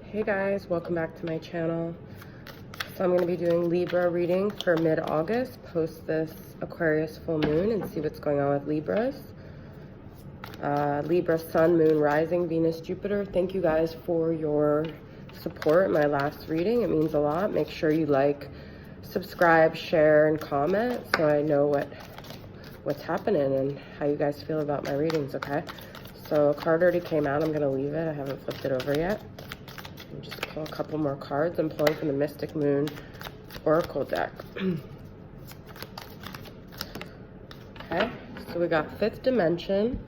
Hey guys, welcome back to my channel. So I'm going to be doing Libra reading for mid-August, post this Aquarius full moon, and see what's going on with Libras. Libra, Sun, Moon, Rising, Venus, Jupiter. Thank you guys for your support in my last reading. It means a lot. Make sure you like, subscribe, share, and comment so I know what's happening and how you guys feel about my readings, okay? So a card already came out. I'm going to leave it. I haven't flipped it over yet. I'll just pull a couple more cards. I'm pulling from the Mystic Moon Oracle deck. Okay, so we got Fifth Dimension,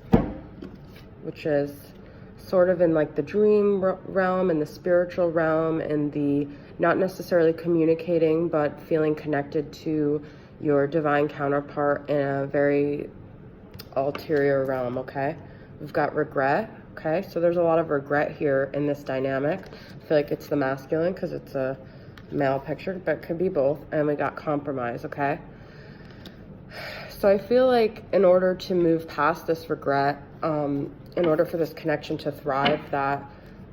which is sort of in like the dream realm and the spiritual realm and the not necessarily communicating but feeling connected to your divine counterpart in a very ulterior realm, okay? We've got regret, okay? So there's a lot of regret here in this dynamic. I feel like it's the masculine because it's a male picture, but it could be both. And we got compromise, okay? So I feel like in order to move past this regret, in order for this connection to thrive, that,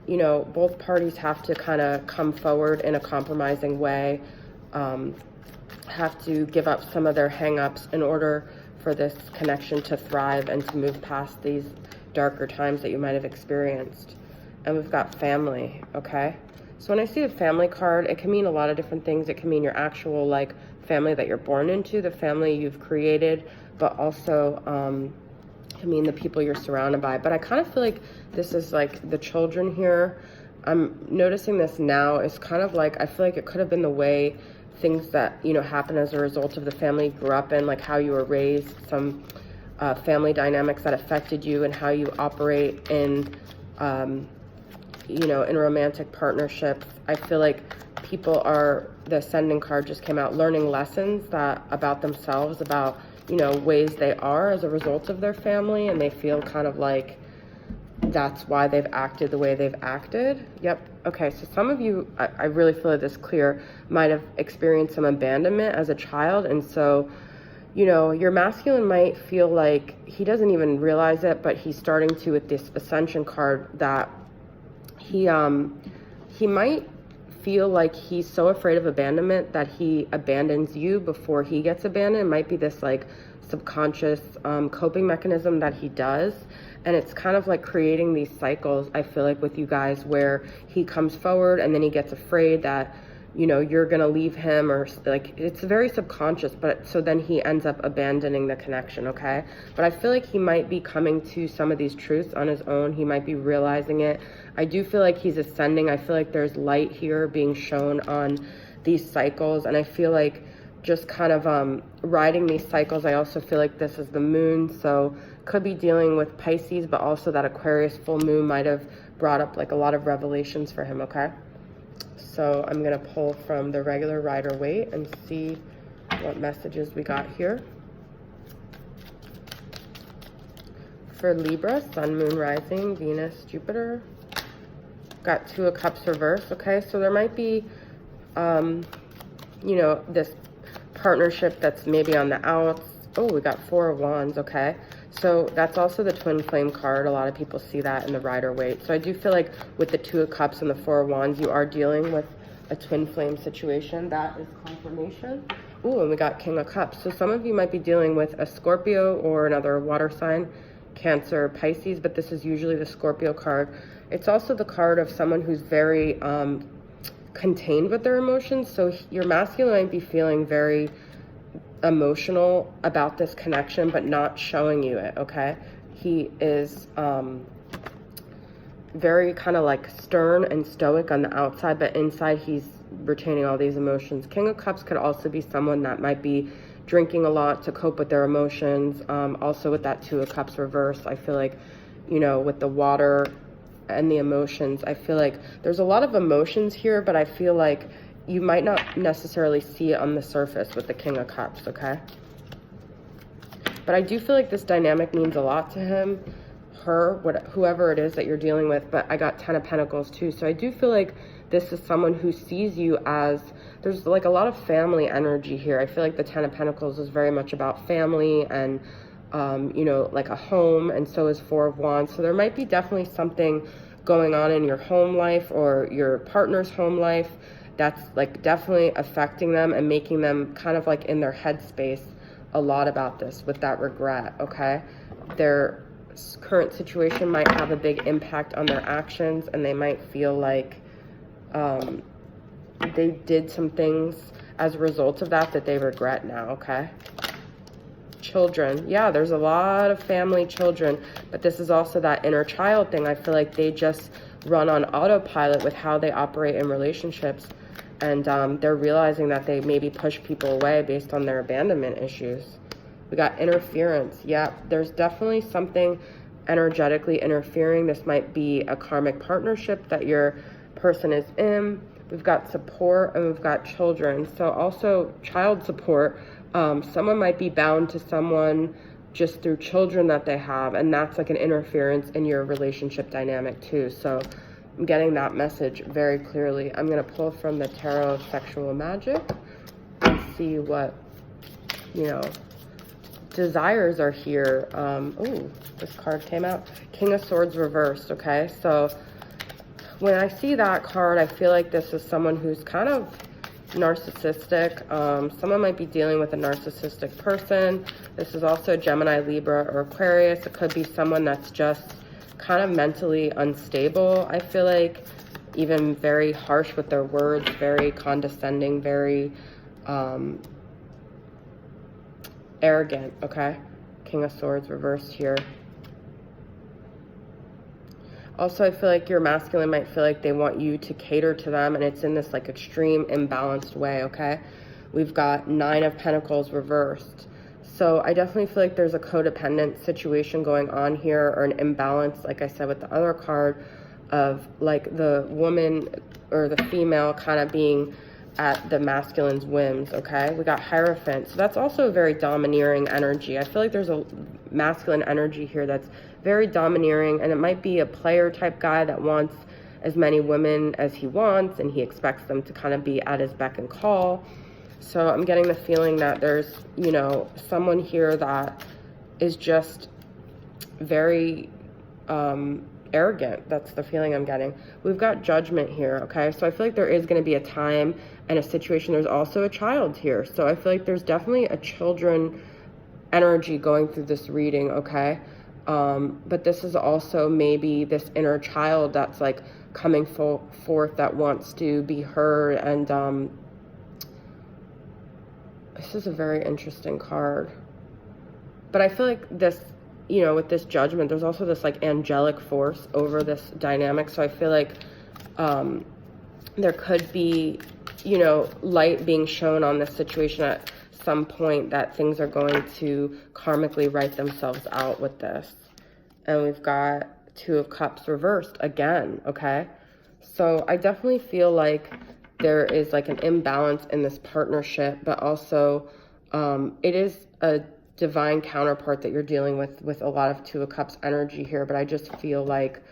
you know, both parties have to kind of come forward in a compromising way, have to give up some of their hang-ups in order for this connection to thrive and to move past these darker times that you might have experienced. And we've got family, okay? So when I see a family card, it can mean a lot of different things. It can mean your actual like family that you're born into, the family you've created, but also can mean the people you're surrounded by. But I kind of feel like this is like the children here. I'm noticing this now is kind of like, I feel like it could have been the way things that, you know, happen as a result of the family you grew up in, like how you were raised, some family dynamics that affected you and how you operate in, you know, in romantic partnerships. I feel like people are, the Ascending card just came out, learning lessons that about themselves, about, you know, ways they are as a result of their family, and they feel kind of like that's why they've acted the way they've acted. Yep. Okay, so some of you, I really feel like this clear, might have experienced some abandonment as a child, and so, you know, your masculine might feel like he doesn't even realize it, but he's starting to with this Ascension card, that he might feel like he's so afraid of abandonment that he abandons you before he gets abandoned. It might be this like subconscious coping mechanism that he does, and it's kind of like creating these cycles, I feel like, with you guys, where he comes forward and then he gets afraid that, you know, you're gonna leave him, or like it's very subconscious, but so then he ends up abandoning the connection, okay? But I feel like he might be coming to some of these truths on his own. He might be realizing it. I do feel like he's ascending. I feel like there's light here being shown on these cycles, and I feel like just kind of riding these cycles. I also feel like this is the moon, so could be dealing with Pisces, but also that Aquarius full moon might have brought up like a lot of revelations for him, okay? So I'm going to pull from the regular Rider-Waite and see what messages we got here. For Libra, Sun, Moon, Rising, Venus, Jupiter. Got Two of Cups reversed, okay? So there might be, you know, this partnership that's maybe on the outs. Oh, we got Four of Wands, okay? So that's also the Twin Flame card. A lot of people see that in the Rider-Waite. So I do feel like with the Two of Cups and the Four of Wands, you are dealing with a Twin Flame situation. That is confirmation. Ooh, and we got King of Cups. So some of you might be dealing with a Scorpio or another water sign, Cancer, Pisces, but this is usually the Scorpio card. It's also the card of someone who's very contained with their emotions. So your masculine might be feeling very emotional about this connection, but not showing you it, okay? He is very kind of like stern and stoic on the outside, but inside he's retaining all these emotions. King of Cups could also be someone that might be drinking a lot to cope with their emotions. Also with that Two of Cups reverse, I feel like, you know, with the water and the emotions, I feel like there's a lot of emotions here, but I feel like you might not necessarily see it on the surface with the King of Cups, okay? But I do feel like this dynamic means a lot to him, her, whoever it is that you're dealing with. But I got Ten of Pentacles too. So I do feel like this is someone who sees you as, there's like a lot of family energy here. I feel like the Ten of Pentacles is very much about family and you know, like a home, and so is Four of Wands. So there might be definitely something going on in your home life or your partner's home life that's like definitely affecting them and making them kind of like in their headspace a lot about this with that regret, okay? Their current situation might have a big impact on their actions, and they might feel like they did some things as a result of that they regret now, okay? Children, yeah, there's a lot of family children, but this is also that inner child thing. I feel like they just run on autopilot with how they operate in relationships, and they're realizing that they maybe push people away based on their abandonment issues. We got interference. Yeah, there's definitely something energetically interfering. This might be a karmic partnership that your person is in. We've got support, and we've got children. So also child support. Someone might be bound to someone just through children that they have, and that's like an interference in your relationship dynamic too. So I'm getting that message very clearly. I'm going to pull from the Tarot of Sexual Magic and see what, you know, desires are here. Oh, this card came out. King of Swords reversed, okay? So when I see that card, I feel like this is someone who's kind of narcissistic. Someone might be dealing with a narcissistic person. This is also Gemini, Libra, or Aquarius. It could be someone that's just kind of mentally unstable, I feel like, even very harsh with their words, very condescending, very arrogant, okay? King of Swords reversed here. Also, I feel like your masculine might feel like they want you to cater to them, and it's in this like extreme imbalanced way, okay? We've got 9 of Pentacles reversed. So I definitely feel like there's a codependent situation going on here, or an imbalance, like I said with the other card, of like the woman or the female kind of being at the masculine's whims, okay? We got Hierophant. So that's also a very domineering energy. I feel like there's a masculine energy here that's very domineering, and it might be a player type guy that wants as many women as he wants, and he expects them to kind of be at his beck and call. So I'm getting the feeling that there's, you know, someone here that is just very arrogant. That's the feeling I'm getting. We've got Judgment here, okay? So I feel like there is going to be a time and a situation. There's also a child here. So I feel like there's definitely a children energy going through this reading, okay? But this is also maybe this inner child that's like coming forth that wants to be heard, and this is a very interesting card. But I feel like this, you know, with this Judgment, there's also this like angelic force over this dynamic. So I feel like there could be, you know, light being shown on this situation at some point, that things are going to karmically write themselves out with this. And we've got 2 of Cups reversed again, okay? So I definitely feel like there is like an imbalance in this partnership, but also it is a divine counterpart that you're dealing with a lot of 2 of Cups energy here. But I just feel like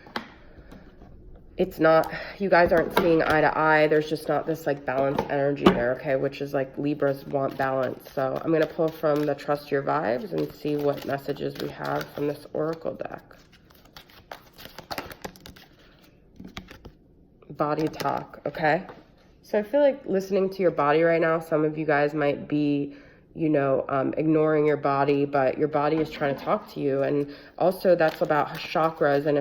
it's not, you guys aren't seeing eye to eye. There's just not this like balanced energy there, okay? Which is like Libras want balance. So I'm going to pull from the Trust Your Vibes and see what messages we have from this Oracle deck. Body talk, okay? So I feel like listening to your body right now, some of you guys might be, you know, ignoring your body, but your body is trying to talk to you. And also that's about chakras. And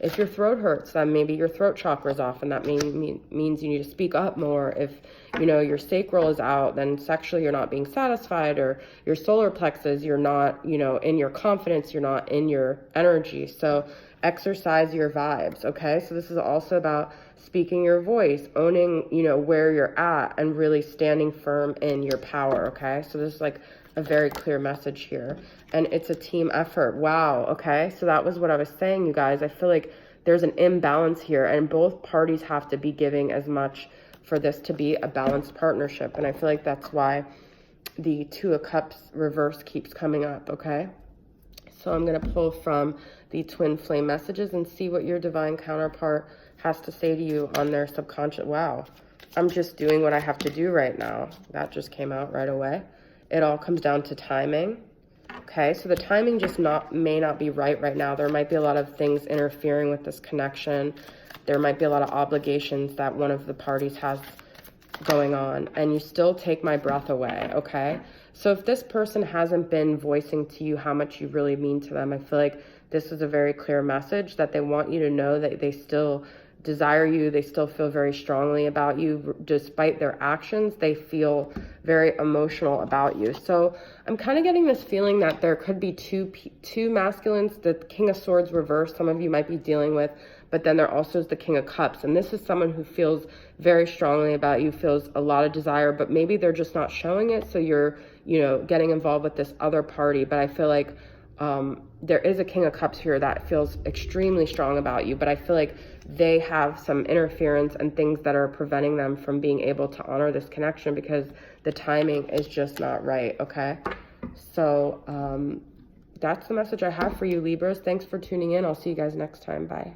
if your throat hurts, then maybe your throat chakra is off, and that means you need to speak up more. If, you know, your sacral is out, then sexually you're not being satisfied, or your solar plexus, you're not, you know, in your confidence, you're not in your energy. So exercise your vibes, okay? So this is also about speaking your voice, owning, you know, where you're at, and really standing firm in your power, okay? So this is like a very clear message here. And it's a team effort. Wow, okay? So that was what I was saying, you guys. I feel like there's an imbalance here, and both parties have to be giving as much for this to be a balanced partnership. And I feel like that's why the 2 of Cups reverse keeps coming up, okay? So I'm going to pull from the Twin Flame messages and see what your divine counterpart has to say to you on their subconscious. Wow, I'm just doing what I have to do right now. That just came out right away. It all comes down to timing. Okay, so the timing just may not be right now. There might be a lot of things interfering with this connection. There might be a lot of obligations that one of the parties has going on, and you still take my breath away, okay? So if this person hasn't been voicing to you how much you really mean to them, I feel like this is a very clear message that they want you to know that they still desire you, they still feel very strongly about you. Despite their actions, they feel very emotional about you. So I'm kind of getting this feeling that there could be two masculines, the King of Swords reversed, some of you might be dealing with, but then there also is the King of Cups, and this is someone who feels very strongly about you, feels a lot of desire, but maybe they're just not showing it, so you're, you know, getting involved with this other party. But I feel like there is a King of Cups here that feels extremely strong about you, but I feel like they have some interference and things that are preventing them from being able to honor this connection because the timing is just not right, okay? So that's the message I have for you, Libras. Thanks for tuning in. I'll see you guys next time. Bye.